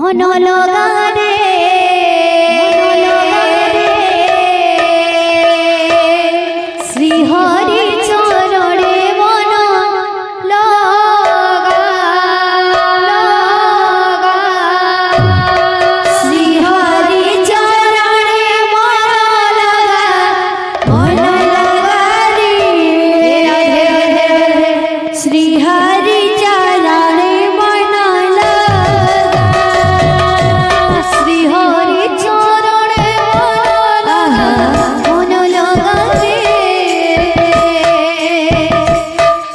মন লগা রে শ্রী হরি চরণে মন লগা শ্রী হরি চরণে মন লগা রে শ্রী হরি চরণে মন লগা শ্রী হরি চরণে মন লগা রে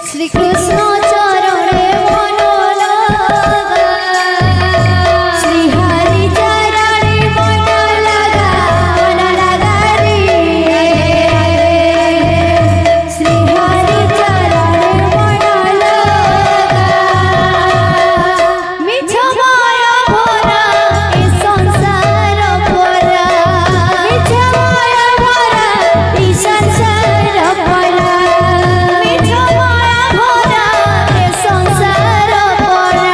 শ্রী কৃষ্ণ চরণে মন লগা শ্রী হরি চরণে মন লগা রে শ্রী হরি চরণে মন লগা মিছ মায়া ভরা এ সংসার ভরা মিছ মায়া ভরা এ সংসার ভরা মিছ মায়া ভরা এ সংসার ভরা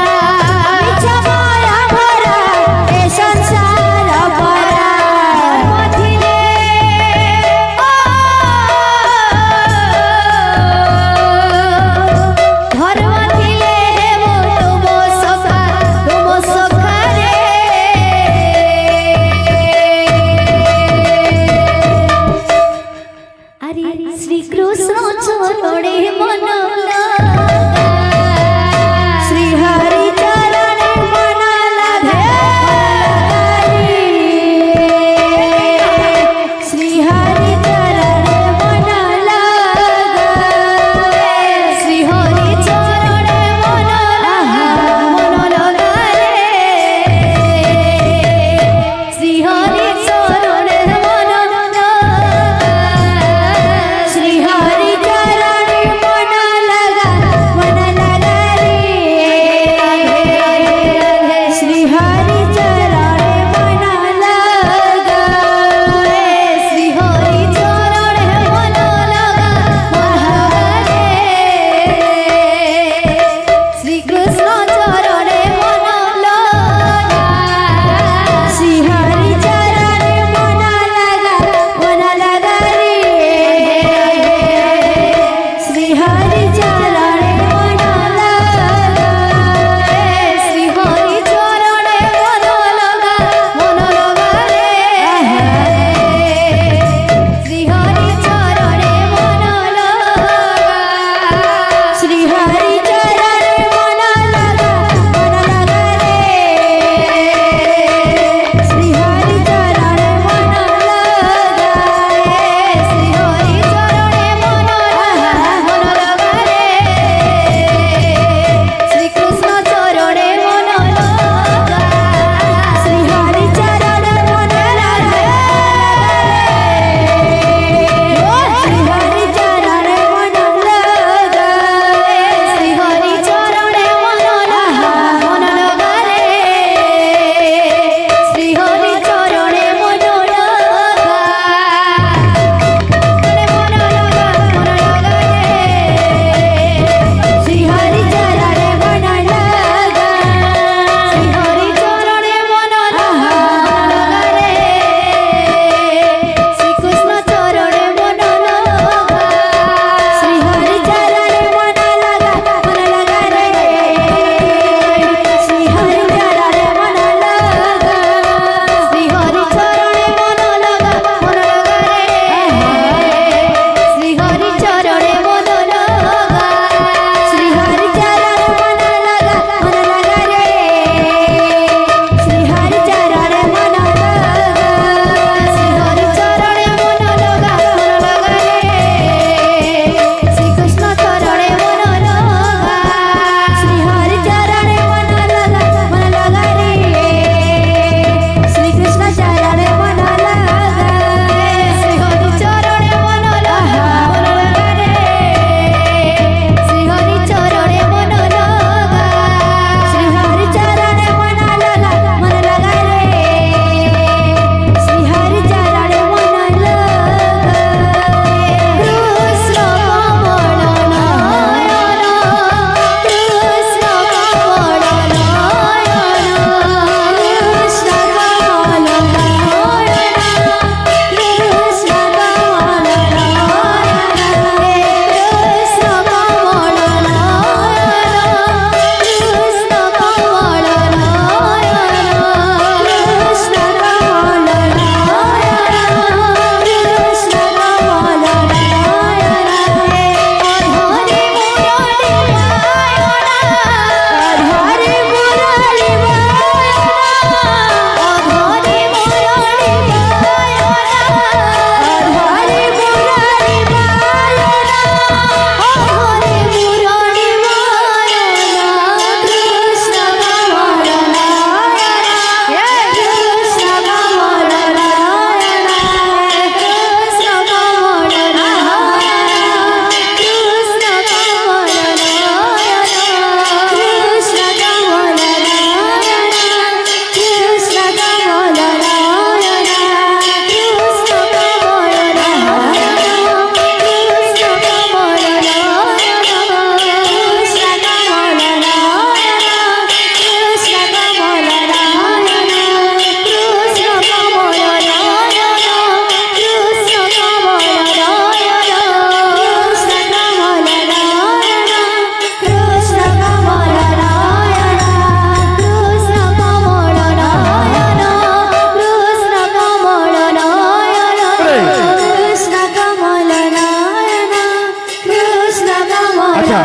মিছ মায়া ভরা এ সংসার ভরা মথিলে ধর্ম থিলে হেব তুম সখা রে আরে শ্রীকৃষ্ণ চরণে মন লগা শ্রী হরি চরণে মন লাগা শ্রী হরি চরণে মন লাগা শ্রী হরি চরণে মন লগা রে শ্রী হরি চরণে মন লগা শ্রী হরি চরণে মন লগা রে শ্রী হরি চরণে মন লগা শ্রী হরি চরণে মন লগা রে শ্রী কৃষ্ণ চরণে মন লগা শ্রী হরি চরণে মন লগা রে শ্রী হরি চরণে মন লগা শ্রী হরি চরণে মন লগা রে শ্রী হরি চরণে মন লগা শ্রী হরি চরণে মন লগা রে শ্রী হরি চরণে মন লগা শ্রী হরি চরণে মন লগা রে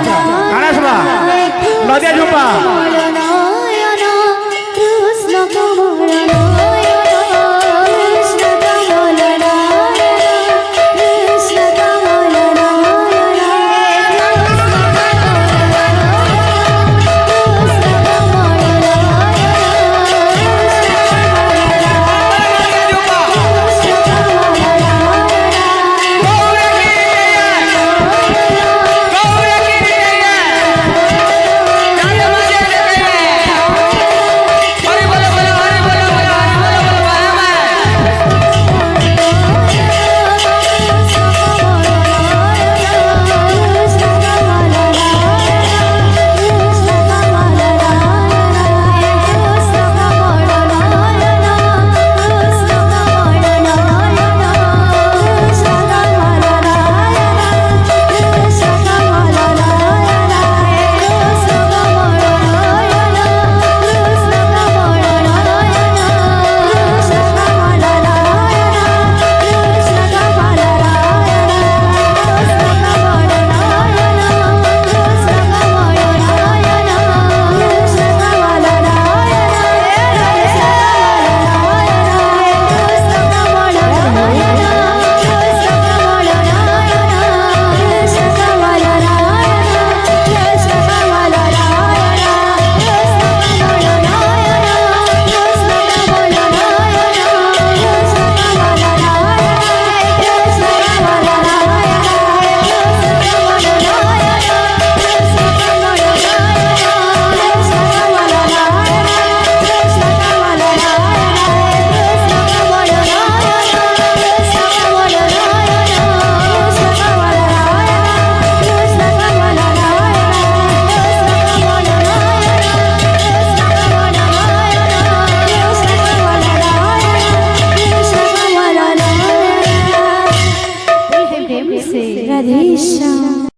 गणेश बा नदिया झुंपा